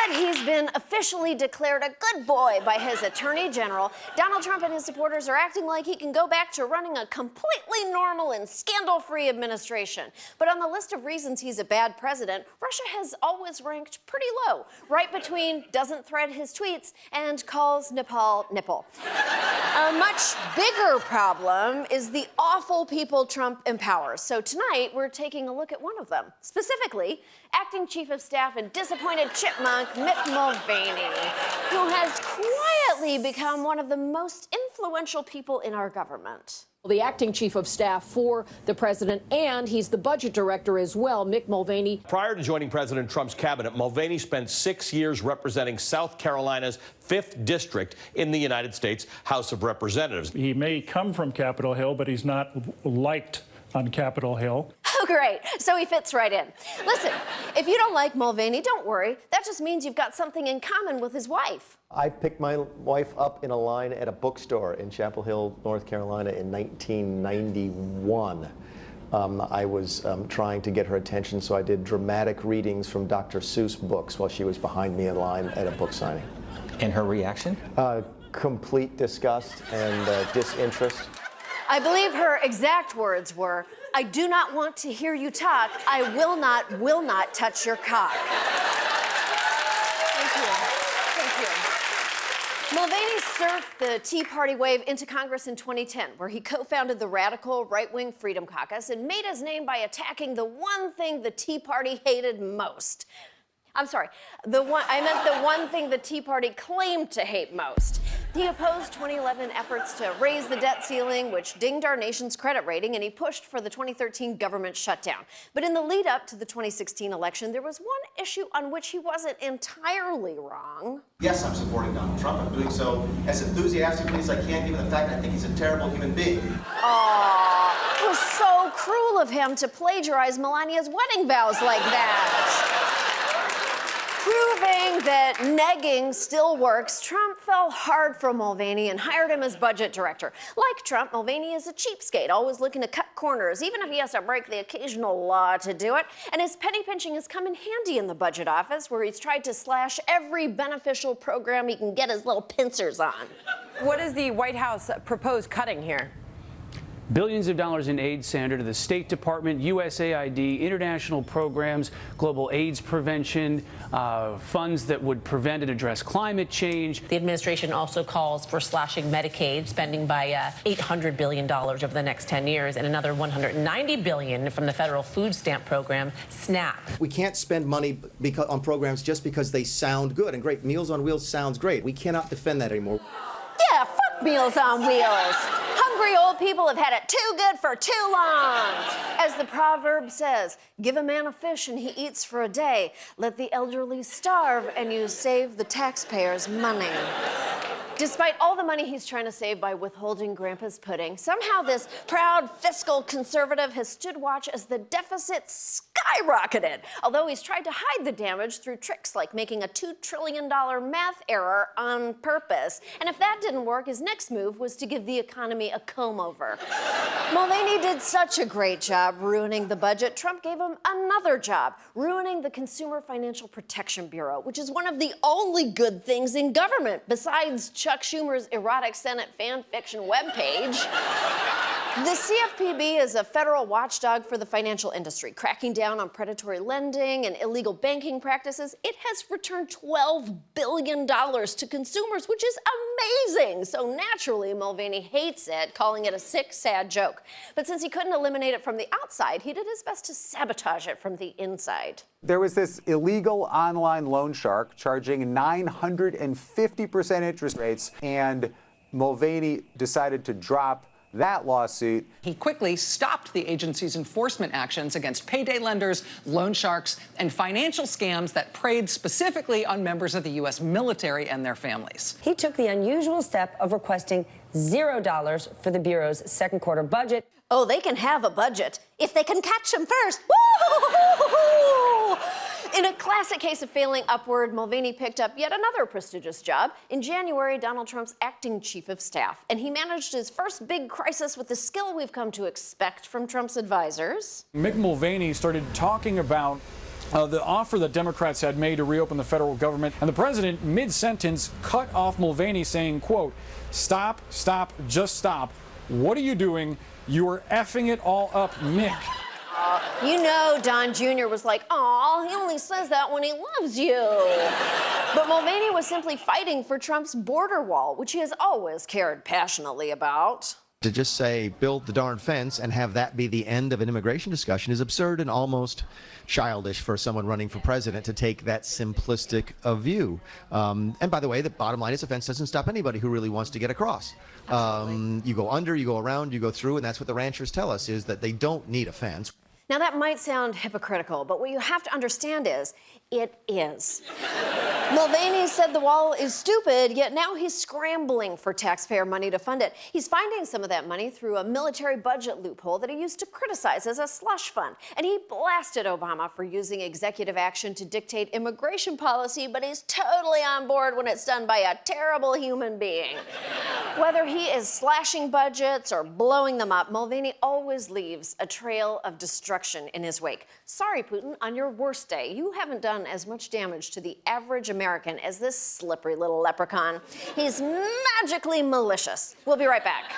that he's been officially declared a good boy by his attorney general, Donald Trump and his supporters are acting like he can go back to running a completely normal and scandal-free administration. But on the list of reasons he's a bad president, Russia has always ranked pretty low, right between doesn't thread his tweets and calls Nepal nipple. A much bigger problem is the awful people Trump empowers. So tonight, we're taking a look at one of them. Specifically, Acting Chief of Staff and disappointed chipmunk Mick Mulvaney, who has quietly become one of the most influential people in our government. The acting chief of staff for the president, and he's the budget director as well, Mick Mulvaney. Prior to joining President Trump's cabinet, Mulvaney spent 6 years representing South Carolina's 5th District in the United States House of Representatives. He may come from Capitol Hill, but he's not liked on Capitol Hill. Oh, great. So he fits right in. Listen, if you don't like Mulvaney, don't worry. That just means you've got something in common with his wife. I picked my wife up in a line at a bookstore in Chapel Hill, North Carolina in 1991. I was trying to get her attention, so I did dramatic readings from Dr. Seuss books while she was behind me in line at a book signing. And her reaction? Complete disgust and disinterest. I believe her exact words were, "I do not want to hear you talk. I will not touch your cock." Thank you. Mulvaney surfed the Tea Party wave into Congress in 2010, where he co-founded the radical right-wing Freedom Caucus and made his name by attacking the one thing the Tea Party hated most. I'm sorry, I meant the one thing the Tea Party claimed to hate most. He opposed 2011 efforts to raise the debt ceiling, which dinged our nation's credit rating, and he pushed for the 2013 government shutdown. But in the lead up to the 2016 election, there was one issue on which he wasn't entirely wrong. Yes, I'm supporting Donald Trump. I'm doing so as enthusiastically as I can, given the fact I think he's a terrible human being. Aww, it was so cruel of him to plagiarize Melania's wedding vows like that. Proving that negging still works, Trump fell hard for Mulvaney and hired him as budget director. Like Trump, Mulvaney is a cheapskate, always looking to cut corners, even if he has to break the occasional law to do it. And his penny pinching has come in handy in the budget office, where he's tried to slash every beneficial program he can get his little pincers on. What does the White House propose cutting here? Billions of dollars in aid, Senator, to the State Department, USAID, international programs, global AIDS prevention, funds that would prevent and address climate change. The administration also calls for slashing Medicaid spending by $800 billion over the next 10 years and another $190 billion from the federal food stamp program, SNAP. We can't spend money on programs just because they sound good and great. Meals on Wheels sounds great. We cannot defend that anymore. Yeah, fuck Meals on Wheels. Hungry old people have had it too good for too long. As the proverb says, give a man a fish and he eats for a day. Let the elderly starve and you save the taxpayers' money. Despite all the money he's trying to save by withholding Grandpa's pudding, somehow this proud fiscal conservative has stood watch as the deficit skyrocketed, although he's tried to hide the damage through tricks like making a $2 trillion math error on purpose. And if that didn't work, his next move was to give the economy a comb-over. Mulvaney did such a great job ruining the budget, Trump gave him another job, ruining the Consumer Financial Protection Bureau, which is one of the only good things in government, besides Chuck Schumer's erotic Senate fan fiction webpage. The CFPB is a federal watchdog for the financial industry, cracking down on predatory lending and illegal banking practices. It has returned $12 billion to consumers, which is amazing. So naturally, Mulvaney hates it, calling it a sick, sad joke. But since he couldn't eliminate it from the outside, he did his best to sabotage it from the inside. There was this illegal online loan shark charging 950% interest rates, and Mulvaney decided to drop that lawsuit. He quickly stopped the agency's enforcement actions against payday lenders, loan sharks, and financial scams that preyed specifically on members of the U.S. military and their families. He took the unusual step of requesting $0 for the Bureau's second quarter budget. Oh, they can have a budget if they can catch him first. Woo-hoo-hoo-hoo-hoo! In a classic case of failing upward, Mulvaney picked up yet another prestigious job. In January, Donald Trump's acting chief of staff, and he managed his first big crisis with the skill we've come to expect from Trump's advisors. Mick Mulvaney started talking about the offer that Democrats had made to reopen the federal government, and the president, mid-sentence, cut off Mulvaney, saying, quote, "Stop, stop, just stop. What are you doing? You are effing it all up, Mick." You know Don Jr. was like, "Aw, he only says that when he loves you." But Mulvaney was simply fighting for Trump's border wall, which he has always cared passionately about. To just say, build the darn fence and have that be the end of an immigration discussion is absurd and almost childish for someone running for president to take that simplistic a view. And by the way, the bottom line is a fence doesn't stop anybody who really wants to get across. You go under, you go around, you go through, and that's what the ranchers tell us, is that they don't need a fence. Now, that might sound hypocritical, but what you have to understand is, it is. Mulvaney said the wall is stupid, yet now he's scrambling for taxpayer money to fund it. He's finding some of that money through a military budget loophole that he used to criticize as a slush fund. And he blasted Obama for using executive action to dictate immigration policy, but he's totally on board when it's done by a terrible human being. Whether he is slashing budgets or blowing them up, Mulvaney always leaves a trail of destruction in his wake. Sorry, Putin, on your worst day, you haven't done as much damage to the average American as this slippery little leprechaun. He's magically malicious. We'll be right back.